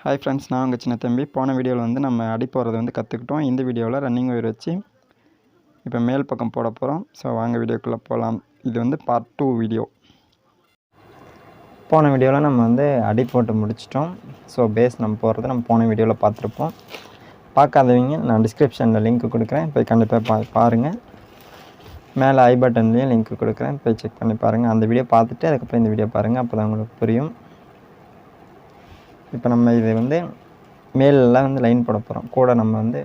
Hi friends, நான் உங்கள் சின்ன தம்பி. போன வீடியோவில் வந்து நம்ம அடி போடுறது வந்து கற்றுக்கிட்டோம். இந்த வீடியோவில் ரன்னிங் ஒயர் வச்சு இப்போ மேல் பக்கம் போட போகிறோம். ஸோ வாங்க வீடியோக்குள்ளே போகலாம். இது வந்து பார்ட் 2 வீடியோ. போன வீடியோவில் நம்ம வந்து அடி போட்டு முடிச்சிட்டோம். ஸோ பேஸ் நம்ம போடுறது நம்ம போன வீடியோவில் பார்த்துருப்போம். பார்க்காதவங்க நான் டிஸ்கிரிப்ஷனில் லிங்க் கொடுக்குறேன், போய் கண்டிப்பாக பாருங்கள். மேலே ஐ பட்டன்லேயும் லிங்க் கொடுக்குறேன், போய் செக் பண்ணி பாருங்கள். அந்த வீடியோ பார்த்துட்டு அதுக்கப்புறம் இந்த வீடியோ பாருங்கள், அப்போ தான் உங்களுக்கு புரியும். இப்போ நம்ம இது வந்து மேலெல்லாம் வந்து லைன் போட போகிறோம். கூட நம்ம வந்து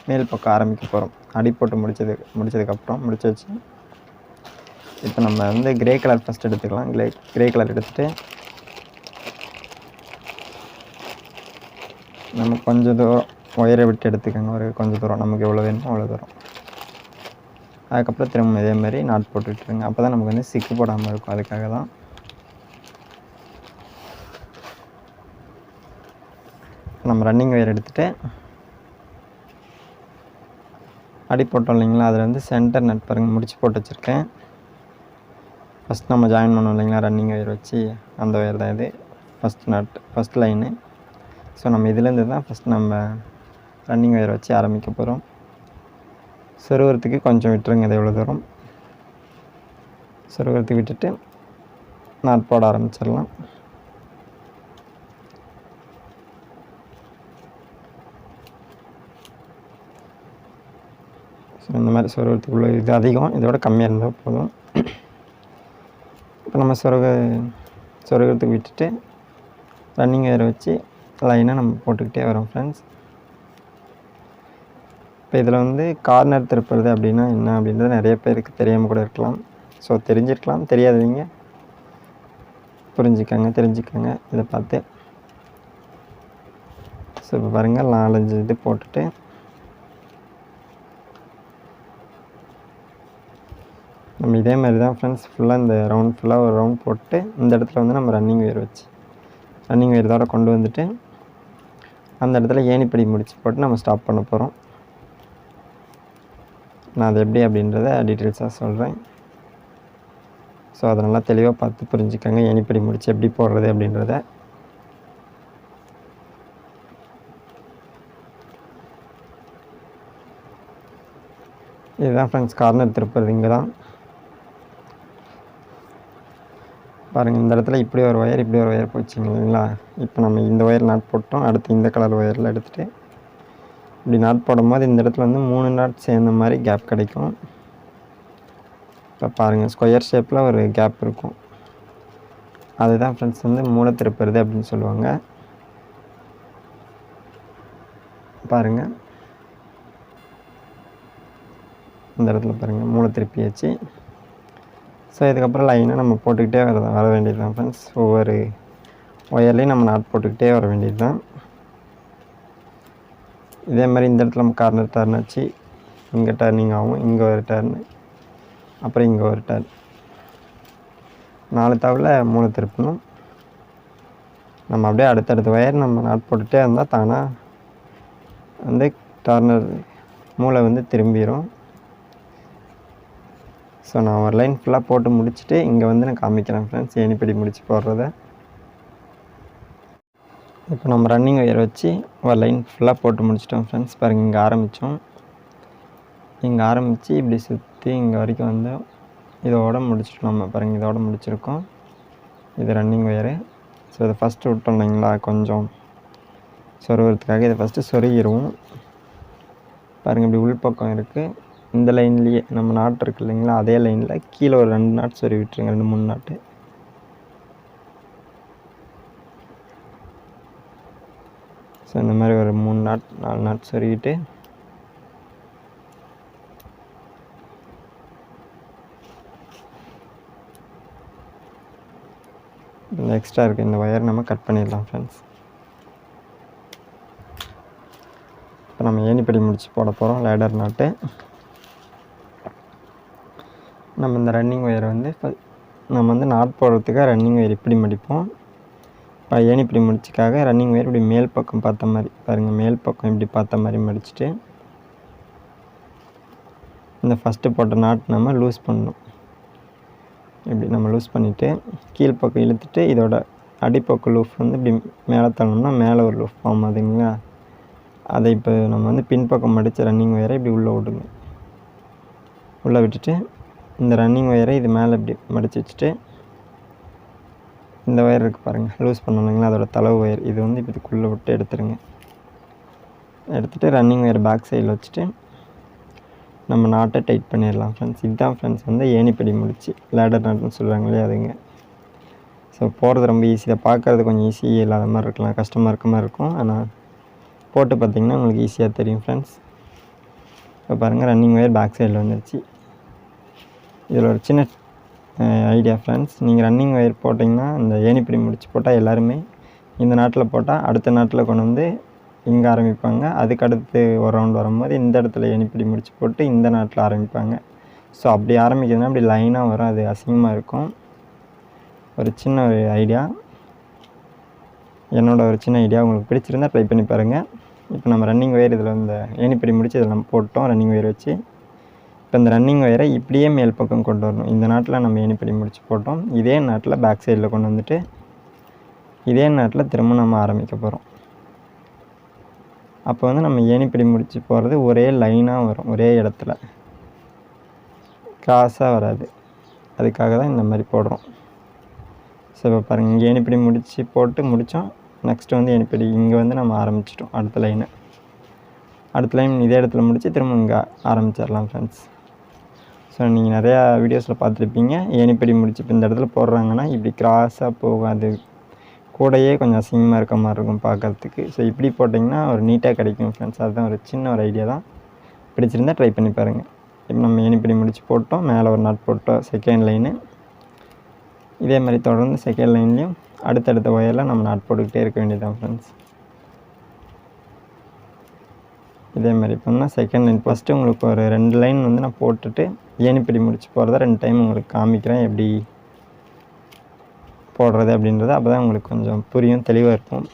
மேல் பக்கம் ஆரம்பிக்க போகிறோம். அடி போட்டு முடிச்சதுக்கப்புறம் முடிச்சாச்சு. இப்போ நம்ம வந்து கிரே கலர் ஃபஸ்ட் எடுத்துக்கலாம். கிரே கலர் எடுத்துகிட்டு நம்ம கொஞ்சம் தூரம் ஒயரை விட்டு எடுத்துக்கோங்க. ஒரு கொஞ்சம் தூரம் நமக்கு எவ்வளோ வேணுமோ அவ்வளோ தூரம். அதுக்கப்புறம் திரும்ப இதேமாதிரி நாட் போட்டுவிட்டுருங்க. அப்போ தான் நமக்கு வந்து சிக்கு போடாமல் இருக்கும். அதுக்காக தான். நம்ம ரன்னிங் ஒயர் எடுத்துகிட்டு அடி போட்டோம் இல்லைங்களா, அதில் வந்து சென்டர் நட் பாருங்கள் முடிச்சு போட்டு வச்சுருக்கேன். ஃபஸ்ட் நம்ம ஜாயின் பண்ணோம் இல்லைங்களா ரன்னிங் ஒயர் வச்சு, அந்த ஒயர் தான் இது ஃபஸ்ட் லைனு. ஸோ நம்ம இதுலேருந்து தான் ஃபஸ்ட் நம்ம ரன்னிங் ஒயர் வச்சு ஆரம்பிக்க போகிறோம். சொருகிறதுக்கு கொஞ்சம் விட்டுருங்க. இது எவ்வளோ தூரம் சொருகிறதுக்கு விட்டுட்டு நாட் போட ஆரம்பிச்சிடலாம். ஸோ இந்த மாதிரி சொருகிறதுக்குள்ள இது அதிகம், இதோட கம்மியாக இருந்தால் போதும். இப்போ நம்ம சொருகிறதுக்கு விட்டுட்டு ரன்னிங் ஒயரை வச்சு லைனாக நம்ம போட்டுக்கிட்டே வரோம் ஃப்ரெண்ட்ஸ். இப்போ இதில் வந்து கார்னர் திருப்புறது அப்படின்னா என்ன அப்படின்றது நிறைய பேருக்கு தெரியாமல் கூட இருக்கலாம். ஸோ தெரிஞ்சிருக்கலாம், தெரியாதவங்க தெரிஞ்சுக்கங்க இதை பார்த்து. ஸோ இப்போ பாருங்கள் 4-5 இது போட்டுட்டு நம்ம இதே மாதிரி தான் ஃப்ரெண்ட்ஸ் ஃபுல்லாக இந்த ரவுண்ட் ஃபுல்லாக ஒரு ரவுண்ட் போட்டு இந்த இடத்துல வந்து நம்ம ரன்னிங் ஒயர் இதோட கொண்டு வந்துட்டு அந்த இடத்துல ஏணிப்படி முடிச்சு போட்டு நம்ம ஸ்டாப் பண்ண போகிறோம். நான் அது எப்படி அப்படின்றத டீட்டெயில்ஸாக சொல்கிறேன். ஸோ அதை நல்லா தெளிவாக பார்த்து புரிஞ்சுக்கோங்க, ஏணிப்படி முடிச்சு எப்படி போடுறது அப்படின்றத. இதுதான் ஃப்ரெண்ட்ஸ் கார்னர் திருப்புறது. இங்கே தான் பாருங்கள், இந்த இடத்துல இப்படி ஒரு ஒயர் போச்சுங்க இல்லைங்களா. இப்போ நம்ம இந்த ஒயர் நாட் போட்டோம். அடுத்து இந்த கலர் ஒயரில் எடுத்துகிட்டு இப்படி நாட் போடும்போது இந்த இடத்துல வந்து 3 நாட் சேர்ந்த மாதிரி கேப் கிடைக்கும். இப்போ பாருங்கள், ஸ்கொயர் ஷேப்பில் ஒரு கேப் இருக்கும். அதுதான் ஃப்ரெண்ட்ஸ் வந்து மூலை திருப்புறது அப்படின்னு சொல்லுவாங்க. பாருங்கள், இந்த இடத்துல பாருங்கள் மூலை திருப்பியாச்சு. ஸோ இதுக்கப்புறம் லைனாக நம்ம போட்டுக்கிட்டே வர வேண்டியது தான் ஃப்ரெண்ட்ஸ். ஒவ்வொரு ஒயர்லேயும் நம்ம நாட் போட்டுக்கிட்டே வர வேண்டியது தான். இதே மாதிரி இந்த இடத்துல நம்ம கார்னர் டர்ன் வச்சு இங்கே டர்னிங் ஆகும். இங்கே ஒரு டர்னு, அப்புறம் இங்கே ஒரு டர்ன். 4 தவிர மூணு திருப்பணும். நம்ம அப்படியே அடுத்தடுத்த ஒயர் நம்ம நாட் போட்டுகிட்டே இருந்தால் தானாக வந்து டர்னர் மூளை வந்து திரும்பிடும். ஸோ நான் ஒரு லைன் ஃபுல்லாக போட்டு முடிச்சுட்டு இங்கே வந்து நான் காமிக்கிறேன் ஃப்ரெண்ட்ஸ் ஏணிப்படி முடிச்சு போடுறத. இப்போ நம்ம ரன்னிங் ஒயர் வச்சு ஒரு லைன் ஃபுல்லாக போட்டு முடிச்சிட்டோம் ஃப்ரெண்ட்ஸ். பாருங்கள், இங்கே ஆரம்பித்து இப்படி சுற்றி இங்கே வரைக்கும் வந்து இதோட முடிச்சிட்டோம். நம்ம பாருங்கள் இதோட முடிச்சிருக்கோம். இது ரன்னிங் ஒயரு. ஸோ இதை ஃபஸ்ட்டு விட்டோம் இல்லைங்களா, கொஞ்சம் சொருகிறதுக்காக இதை ஃபஸ்ட்டு சொருகிடுவோம். பாருங்கள், இப்படி உள்பக்கம் இருக்குது. இந்த லைன்லேயே நம்ம நாட் இருக்குது இல்லைங்களா, அதே லைனில் கீழே ஒரு 2 நாட் சொருவி விட்டுருங்க, 2-3 நாட்டு. ஸோ இந்த மாதிரி ஒரு 3 நாட் 4 நாட் சொருகிட்டு இந்த எக்ஸ்ட்ரா இருக்குது இந்த ஒயர் நம்ம கட் பண்ணிடலாம் ஃப்ரெண்ட்ஸ். இப்போ நம்ம ஏணிப்படி முடிச்சு போட போகிறோம். லேடர் நாட்டு நம்ம இந்த ரன்னிங் ஒயரை வந்து நம்ம வந்து நாட் போடுறதுக்காக ரன்னிங் ஒயர் இப்படி மடிப்போம். இப்போ ஏணிப்படி முடிச்சுக்காக ரன்னிங் ஒயர் இப்படி மேல் பக்கம் பார்த்த மாதிரி பாருங்கள், மேல் பக்கம் இப்படி பார்த்த மாதிரி மடிச்சுட்டு இந்த ஃபஸ்ட்டு போட்ட நாட் நம்ம லூஸ் பண்ணணும். இப்படி நம்ம லூஸ் பண்ணிவிட்டு கீழ்ப்பக்கம் இழுத்துட்டு இதோட அடிப்பக்கம் லூப் வந்து இப்படி மேலே தள்ளணும்னா மேலே ஒரு லூப் ஃபார்ம் ஆகுதுங்களா, அதை இப்போ நம்ம வந்து பின்பக்கம் மடித்த ரன்னிங் ஒயரை இப்படி உள்ளே விடுங்க. உள்ளே விட்டுட்டு இந்த ரன்னிங் ஒயரை இது மேலே இப்படி மடித்து வச்சுட்டு இந்த ஒயர் இருக்குது பாருங்கள், லூஸ் பண்ணணுங்களா, அதோட தளவு ஒயர் இது வந்து இப்போ இதுக்குள்ளே விட்டு எடுத்துருங்க. எடுத்துகிட்டு ரன்னிங் ஒயர் பேக் சைடில் வச்சுட்டு நம்ம நாட்டை டைட் பண்ணிடலாம் ஃப்ரெண்ட்ஸ். இதுதான் ஃப்ரெண்ட்ஸ் வந்து ஏணிப்படி முடிச்சு லேடர் நாட்டுன்னு சொல்கிறாங்களே அதுங்க. ஸோ போகிறது ரொம்ப ஈஸி தான், பார்க்குறது கொஞ்சம் ஈஸி இல்லாத மாதிரி இருக்கலாம், கஷ்டமாக இருக்க மாதிரி இருக்கும். ஆனால் போட்டு பார்த்திங்கன்னா உங்களுக்கு ஈஸியாக தெரியும் ஃப்ரெண்ட்ஸ். இப்போ பாருங்கள் ரன்னிங் ஒயர் பேக் சைடில் வந்துடுச்சு. இதில் ஒரு சின்ன ஐடியா ஃப்ரெண்ட்ஸ், நீங்கள் ரன்னிங் ஒயர் போட்டிங்கன்னா இந்த ஏணிப்படி முடிச்சு போட்டால் எல்லாருமே இந்த நாட்டில் போட்டால் அடுத்த நாட்டில் கொண்டு வந்து இங்கே ஆரம்பிப்பாங்க. அதுக்கு அடுத்து ஒரு ரவுண்ட் வரும்போது இந்த இடத்துல ஏணிப்படி முடிச்சு போட்டு இந்த நாட்டில் ஆரம்பிப்பாங்க. ஸோ அப்படி ஆரம்பிக்கிறதுனா அப்படி லைனாக வரும், அது அசிங்கமாக இருக்கும். ஒரு சின்ன ஒரு ஐடியா, என்னோடய ஒரு சின்ன ஐடியா, உங்களுக்கு பிடிச்சிருந்தால் ட்ரை பண்ணி பாருங்கள். இப்போ நம்ம ரன்னிங் ஒயர் இதில் இந்த ஏணிப்படி முடிச்சு இதில் நம்ம போட்டோம் ரன்னிங் ஒயர் வச்சு. இப்போ இந்த ரன்னிங் ஒயரை இப்படியே மேல் பக்கம் கொண்டு வரணும். இந்த நாட்டில் நம்ம ஏணிப்படி முடிச்சு போட்டோம், இதே நாட்டில் பேக் சைடில் கொண்டு வந்துட்டு இதே நாட்டில் திரும்ப நம்ம ஆரம்பிக்க போகிறோம். அப்போ வந்து நம்ம ஏணிப்படி முடிச்சு போகிறது ஒரே லைனாக வரும், ஒரே இடத்துல கிராஸாக வராது. அதுக்காக தான் இந்த மாதிரி போடுறோம். ஸோ இப்போ பாருங்கள், இங்கே ஏணிப்படி முடிச்சு போட்டு முடித்தோம். நெக்ஸ்ட்டு வந்து ஏணிப்படி இங்கே வந்து நம்ம ஆரம்பிச்சிட்டோம் அடுத்த லைனை. அடுத்த லைன் இதே இடத்துல முடித்து திரும்ப இங்கே ஆரம்பிச்சிடலாம் ஃப்ரெண்ட்ஸ். ஸோ நீங்கள் நிறையா வீடியோஸில் பார்த்துருப்பீங்க, ஏணிப்படி முடிச்சு இப்போ இந்த இடத்துல போடுறாங்கன்னா இப்படி கிராஸாக போகும், அது கூடையே கொஞ்சம் அசிங்கமாக இருக்க மாதிரி இருக்கும் பார்க்குறதுக்கு. ஸோ இப்படி போட்டிங்கன்னா ஒரு நீட்டாக கிடைக்கும் ஃப்ரெண்ட்ஸ். அதுதான் ஒரு சின்ன ஒரு ஐடியா தான், பிடிச்சிருந்தால் ட்ரை பண்ணி பாருங்கள். இப்போ நம்ம ஏணிப்படி முடிச்சு போட்டோம், மேலே ஒரு நாட் போட்டோம் செகண்ட் லைனு. இதே மாதிரி தொடர்ந்து செகண்ட் லைன்லேயும் அடுத்தடுத்த ஒயரில் நம்ம நாட் போட்டுக்கிட்டே இருக்க வேண்டியதான் ஃப்ரெண்ட்ஸ். இதே மாதிரி பண்ணால் செகண்ட் லைன் ஃபஸ்ட்டு உங்களுக்கு ஒரு 2 லைன் வந்து நான் போட்டுட்டு ஏணிப்படி முடிச்சு போகிறத 2 டைம் உங்களுக்கு காமிக்கிறேன் எப்படி போடுறது அப்படின்றது. அப்போ தான் உங்களுக்கு கொஞ்சம் புரியும், தெளிவாக இருக்கும்.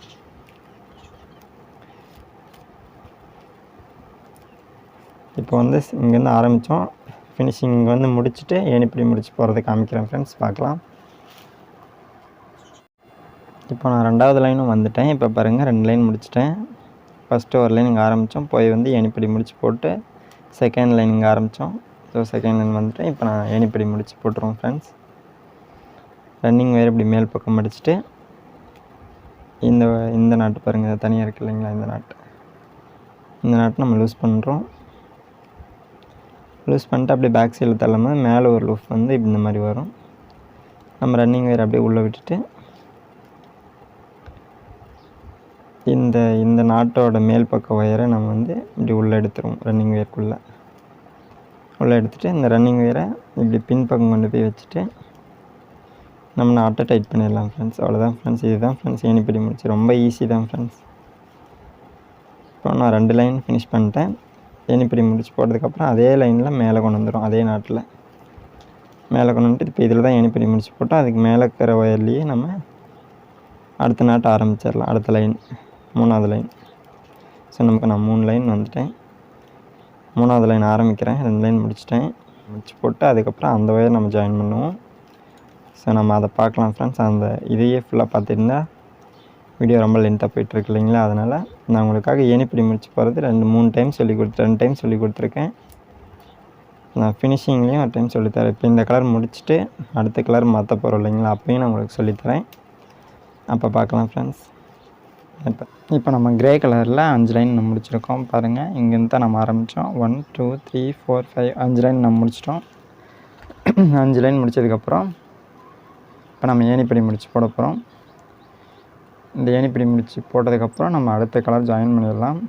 இப்போ வந்து இங்கேருந்து ஆரம்பித்தோம், ஃபினிஷிங் இங்கே வந்து முடிச்சுட்டு ஏணிப்படி முடிச்சு போகிறத காமிக்கிறேன் ஃப்ரெண்ட்ஸ், பார்க்கலாம். இப்போ நான் 2வது லைனும் வந்துட்டேன். இப்போ பாருங்கள் 2 லைன் முடிச்சிட்டேன். ஃபஸ்ட்டு ஒரு லைன் இங்கே ஆரம்பித்தோம், போய் வந்து ஏணிப்படி முடிச்சு போட்டு செகண்ட் லைன் இங்கே ஆரம்பித்தோம். ஸோ செகண்ட் லைன் வந்துட்டு இப்போ நான் ஏணிப்படி முடிச்சு போட்டுருவோம் ஃப்ரெண்ட்ஸ். ரன்னிங் ஒயர் இப்படி மேல் பக்கம் மடிச்சுட்டு இந்த நாட்டு பாருங்கள் தனியாக இருக்குது இல்லைங்களா, இந்த நாட்டு நம்ம லூஸ் பண்ணுறோம். லூஸ் பண்ணிட்டு அப்படியே பேக் சைடில் தள்ளும்போது மேலே ஒரு லூப் வந்து இப்படி இந்த மாதிரி வரும். நம்ம ரன்னிங் ஒயர் அப்படியே உள்ளே விட்டுட்டு இந்த நாட்டோட மேல் பக்க ஒயரை நம்ம வந்து இப்படி உள்ளே எடுத்துருவோம். ரன்னிங் ஒயருக்குள்ளே உள்ளே எடுத்துகிட்டு இந்த ரன்னிங் ஒயரை இப்படி பின்பக்கம் கொண்டு போய் வச்சுட்டு நம்ம நாட்டை டைட் பண்ணிடலாம் ஃப்ரெண்ட்ஸ். அவ்வளோதான் ஃப்ரெண்ட்ஸ், இதுதான் ஃப்ரெண்ட்ஸ் ஏணிப்படி முடிச்சு. ரொம்ப ஈஸி தான் ஃப்ரெண்ட்ஸ். இப்போ நான் 2 லைன் ஃபினிஷ் பண்ணிட்டேன். ஏணிப்படி முடிச்சு போட்டதுக்கப்புறம் அதே லைனில் மேலே கொண்டு வந்துடும், அதே நாட்டில் மேலே கொண்டு வந்துட்டு இப்போ இதில் தான் ஏணிப்படி முடிச்சு போட்டோம். அதுக்கு மேலே இருக்கிற ஒயர்லேயே நம்ம அடுத்த நாட்டை ஆரம்பிச்சிடலாம். அடுத்த லைன் 3வது லைன். ஸோ நமக்கு நான் 3 லைன் வந்துட்டேன். 3வது லைன் ஆரம்பிக்கிறேன், 2 லைன் முடிச்சிட்டேன். முடிச்சு போட்டு அதுக்கப்புறம் அந்த ஒயர் நம்ம ஜாயின் பண்ணுவோம். ஸோ நம்ம அதை பார்க்கலாம் ஃப்ரெண்ட்ஸ். இதையே ஃபுல்லாக பார்த்துருந்தா வீடியோ ரொம்ப லென்த்தாக போய்ட்டுருக்கு இல்லைங்களா, அதனால் நான் உங்களுக்காக ஏணிப்படி முடிச்சு போகிறது 2-3 டைம் 2 டைம் சொல்லி கொடுத்துருக்கேன். நான் ஃபினிஷிங்லேயும் ஒரு டைம் சொல்லித்தரேன். இப்போ இந்த கலர் முடிச்சுட்டு அடுத்த கலர் மாற்ற போகிறோம் இல்லைங்களா, அப்போயும் நான் உங்களுக்கு சொல்லித்தரேன், அப்போ பார்க்கலாம் ஃப்ரெண்ட்ஸ். இப்போ நம்ம க்ரே கலரில் 5 லைன் நம்ம முடிச்சிருக்கோம் பாருங்கள். இங்கேருந்து தான் நம்ம ஆரம்பித்தோம். 1 2 3 4 5 5 லைன் நம்ம முடிச்சிட்டோம். 5 லைன் முடித்ததுக்கப்புறம் இப்போ நம்ம ஏணிப்படி முடிச்சு போட போகிறோம். இந்த ஏணிப்படி முடிச்சு போட்டதுக்கப்புறம் நம்ம அடுத்த கலர் ஜாயின் பண்ணிடலாம்.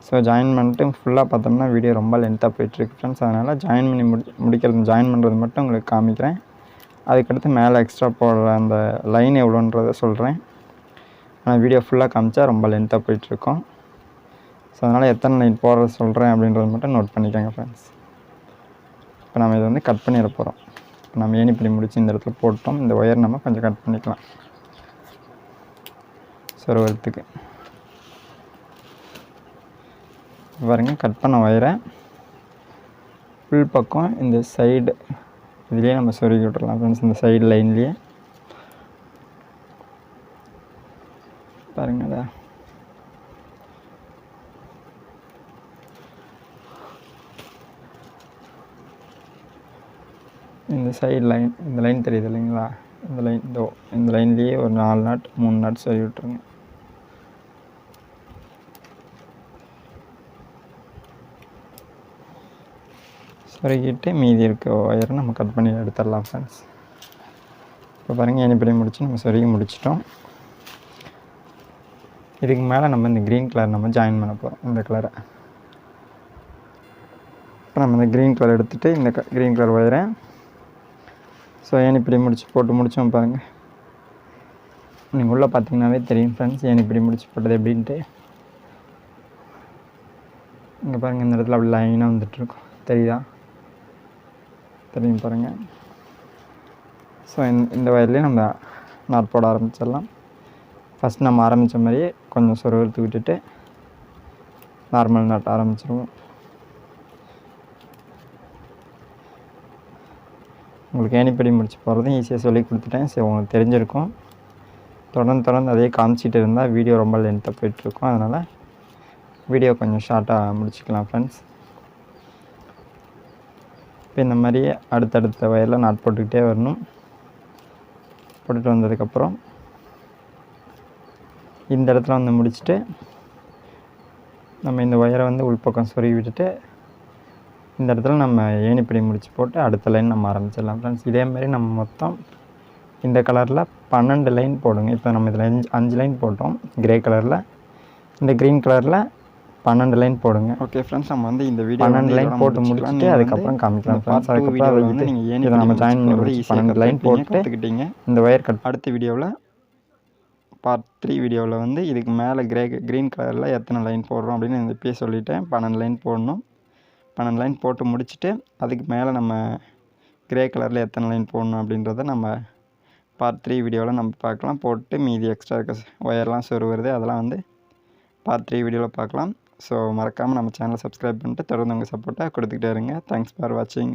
ஸோ ஜாயின் பண்ணிட்டு ஃபுல்லாக பார்த்தோம்னா வீடியோ ரொம்ப லென்த்தாக போய்ட்டுருக்கு ஃப்ரெண்ட்ஸ். அதனால் ஜாயின் பண்ணி ஜாயின் பண்ணுறது மட்டும் உங்களுக்கு காமிக்கிறேன். அதுக்கடுத்து மேலே எக்ஸ்ட்ரா போடுற அந்த லைன் எவ்வளோன்றதை சொல்கிறேன். ஆனால் வீடியோ ஃபுல்லாக காமிச்சா ரொம்ப லென்த்தாக போய்ட்டுருக்கோம். ஸோ அதனால் எத்தனை லைன் போடுறது சொல்கிறேன் அப்படின்றது மட்டும் நோட் பண்ணிக்கோங்க ஃப்ரெண்ட்ஸ். இப்போ நம்ம இதை வந்து கட் பண்ணிட போகிறோம். இப்போ நம்ம ஏணிப்படி முடிச்சு இந்த இடத்துல போட்டோம். இந்த ஒயர் நம்ம கொஞ்சம் கட் பண்ணிக்கலாம் சொருவத்துக்கு. பாருங்க, கட் பண்ண ஒயரை ஃபுல் பக்கம் இந்த சைடு இதுலேயே நம்ம சொருகி விட்டுடலாம் ஃப்ரெண்ட்ஸ். இந்த சைடு லைன்லேயே பாருங்கள் அதை. இந்த சைடு லைன், இந்த லைன் தெரியுது இல்லைங்களா, இந்த லைன், இந்த லைன்லேயே ஒரு 4 நாட் 3 நாட் சொருகி விட்ருங்க. சொருகிட்டு மீதி இருக்க ஒயரை நம்ம கட் பண்ணி எடுத்துடலாம் ஃப்ரெண்ட்ஸ். இப்போ பாருங்கள், ஏணிப்படி முடிச்சு நம்ம சொருகி முடிச்சிட்டோம். இதுக்கு மேலே நம்ம இந்த க்ரீன் கலர் நம்ம ஜாயின் பண்ண போகிறோம், இந்த கலரை. இப்போ நம்ம இந்த க்ரீன் கலர் எடுத்துகிட்டு இந்த க்ரீன் கலர் ஒயரை ஸோ ஏணிப்படி முடிச்சு போட்டு முடித்தோம் பாருங்கள். நீங்கள் உள்ளே பார்த்தீங்கன்னாவே தெரியும் ஃப்ரெண்ட்ஸ், ஏணிப்படி முடிச்சு போட்டது எப்படின்ட்டு. இங்கே பாருங்கள், இந்த இடத்துல அப்படி லைனாக வந்துட்டுருக்கும், தெரியுதா? தெரியும் பாருங்கள். ஸோ இந்த ஒயர்லேயே நம்ம நாட் போட ஆரம்பிச்சிடலாம். ஃபஸ்ட் நம்ம ஆரம்பித்த மாதிரியே கொஞ்சம் சொருவத்துக்கு விட்டுட்டு நார்மல் நாட் ஆரம்பிச்சிருவோம். உங்களுக்கு ஏணிப்படி முடிச்சு போகிறதும் ஈஸியாக சொல்லி கொடுத்துட்டேன். ஸோ உங்களுக்கு தெரிஞ்சிருக்கும். தொடர்ந்து அதே காமிச்சிட்டு இருந்தால் வீடியோ ரொம்ப லென்த்தாக போயிட்டுருக்கும். அதனால் வீடியோ கொஞ்சம் ஷார்ட்டாக முடிச்சுக்கலாம் ஃப்ரெண்ட்ஸ். இப்போ இந்த மாதிரியே அடுத்தடுத்த வயரில் நாட் போட்டுக்கிட்டே வரணும். போட்டுட்டு வந்ததுக்கப்புறம் இந்த இடத்துல வந்து முடிச்சுட்டு நம்ம இந்த ஒயரை வந்து உள்பக்கம் சொருகி விட்டுட்டு இந்த இடத்துல நம்ம ஏணிப்படி முடிச்சு போட்டு அடுத்த லைன் நம்ம ஆரம்பிச்சிடலாம் ஃப்ரெண்ட்ஸ். இதேமாரி நம்ம மொத்தம் இந்த கலரில் 12 லைன் போடுங்க. இப்போ நம்ம இதில் 5 லைன் போட்டோம் கிரே கலரில். இந்த க்ரீன் கலரில் 12 லைன் போடுங்க. ஓகே ஃப்ரெண்ட்ஸ், நம்ம வந்து இந்த வீடியோ 12 லைன் போட்டு முடிச்சுட்டு அதுக்கப்புறம் காமிக்கலாம் ஃப்ரெண்ட்ஸ். அதுக்கப்புறம் அதை வந்து நீங்கள் இதை நம்ம ஜாயின் பண்ணி முடிச்சு 12 லைன் போட்டுக்கிட்டீங்க. இந்த ஒயர் கட் அடுத்த வீடியோவில் பார்ட் 3 வீடியோவில் வந்து இதுக்கு மேலே க்ரீன் கலரில் எத்தனை லைன் போடுறோம் அப்படின்னு இந்த இப்பயே சொல்லிவிட்டேன். 12 லைன் போடணும். 12 லைன் போட்டு முடிச்சுட்டு அதுக்கு மேலே நம்ம கிரே கலரில் எத்தனை லைன் போடணும் அப்படின்றத நம்ம பார்ட் 3 வீடியோவில் நம்ம பார்க்கலாம். போட்டு மீதி எக்ஸ்ட்ரா இருக்க ஒயர்லாம் சொருவுறது அதெல்லாம் வந்து பார்ட் 3 வீடியோவில் பார்க்கலாம். ஸோ மறக்காமல் நம்ம சேனலை சப்ஸ்கிரைப் பண்ணிட்டு தொடர்ந்து உங்கள் சப்போர்ட்டாக கொடுத்துக்கிட்டே இருங்க. தேங்க்ஸ் ஃபார் வாட்சிங்.